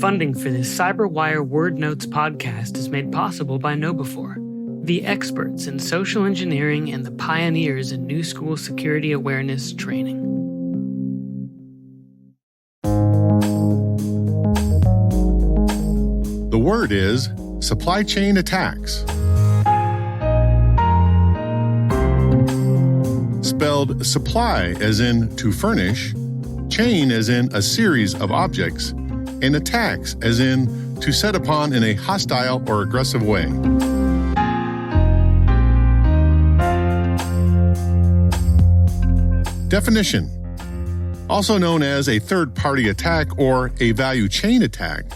Funding for this CyberWire Word Notes podcast is made possible by KnowBe4, the experts in social engineering and the pioneers in new school security awareness training. The word is supply chain attacks. Spelled supply as in to furnish, chain as in a series of objects, and attacks as in to set upon in a hostile or aggressive way. Definition: also known as a third-party attack or a value chain attack,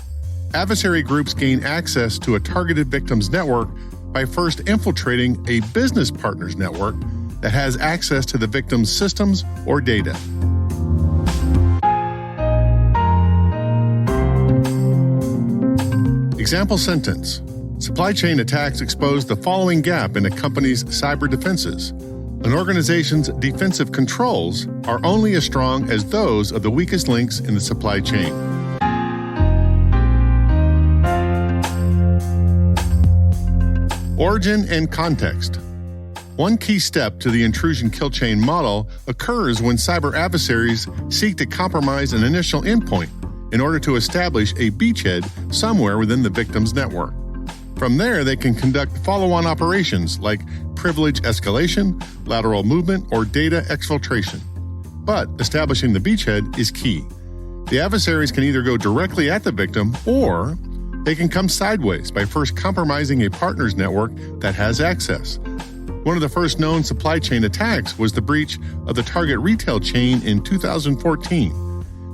adversary groups gain access to a targeted victim's network by first infiltrating a business partner's network that has access to the victim's systems or data. Example sentence: supply chain attacks expose the following gap in a company's cyber defenses. An organization's defensive controls are only as strong as those of the weakest links in the supply chain. Origin and context. One key step to the intrusion kill chain model occurs when cyber adversaries seek to compromise an initial endpoint in order to establish a beachhead somewhere within the victim's network. From there, they can conduct follow-on operations like privilege escalation, lateral movement, or data exfiltration. But establishing the beachhead is key. The adversaries can either go directly at the victim, or they can come sideways by first compromising a partner's network that has access. One of the first known supply chain attacks was the breach of the Target retail chain in 2014.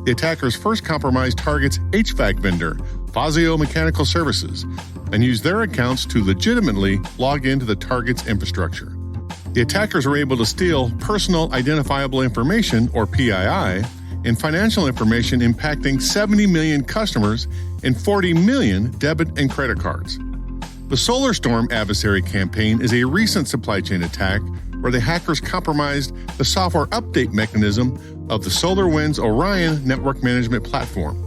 The attackers first compromised Target's HVAC vendor, Fazio Mechanical Services, and used their accounts to legitimately log into the Target's infrastructure. The attackers were able to steal personal identifiable information, or PII, and financial information impacting 70 million customers and 40 million debit and credit cards. The SolarStorm adversary campaign is a recent supply chain attack where the hackers compromised the software update mechanism of the SolarWinds Orion network management platform.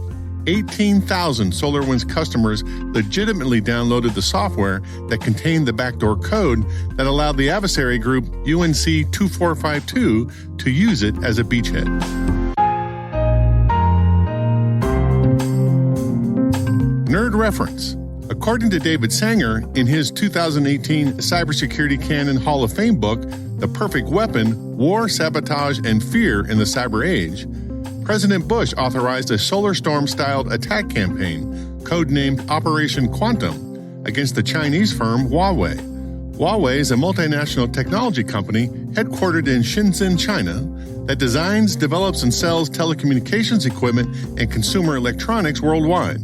18,000 SolarWinds customers legitimately downloaded the software that contained the backdoor code that allowed the adversary group UNC 2452 to use it as a beachhead. Nerd reference. According to David Sanger, in his 2018 Cybersecurity Canon Hall of Fame book, The Perfect Weapon, War, Sabotage, and Fear in the Cyber Age, President Bush authorized a SolarStorm-styled attack campaign, codenamed Operation Quantum, against the Chinese firm Huawei. Huawei is a multinational technology company headquartered in Shenzhen, China, that designs, develops, and sells telecommunications equipment and consumer electronics worldwide.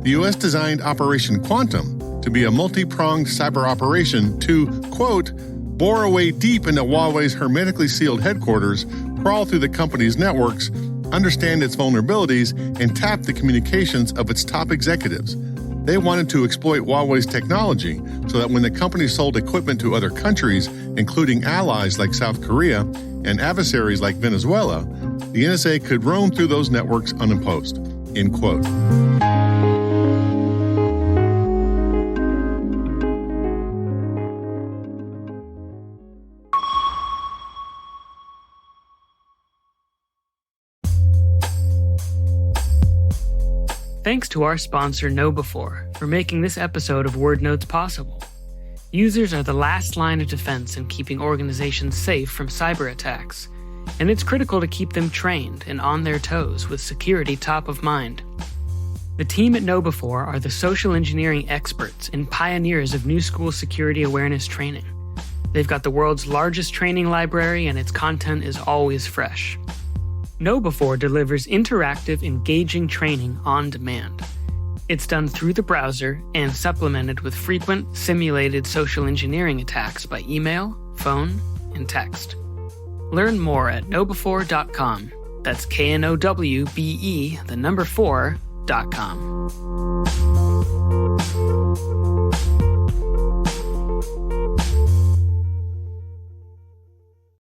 The U.S. designed Operation Quantum to be a multi-pronged cyber operation to, quote, bore away deep into Huawei's hermetically sealed headquarters, crawl through the company's networks, understand its vulnerabilities, and tap the communications of its top executives. They wanted to exploit Huawei's technology so that when the company sold equipment to other countries, including allies like South Korea and adversaries like Venezuela, the NSA could roam through those networks unopposed, end quote. Thanks to our sponsor KnowBe4 for making this episode of Word Notes possible. Users are the last line of defense in keeping organizations safe from cyber attacks, and it's critical to keep them trained and on their toes with security top of mind. The team at KnowBe4 are the social engineering experts and pioneers of new school security awareness training. They've got the world's largest training library, and its content is always fresh. KnowBe4 delivers interactive, engaging training on demand. It's done through the browser and supplemented with frequent, simulated social engineering attacks by email, phone, and text. Learn more at knowbe4.com. That's KNOWBE, the number 4.com.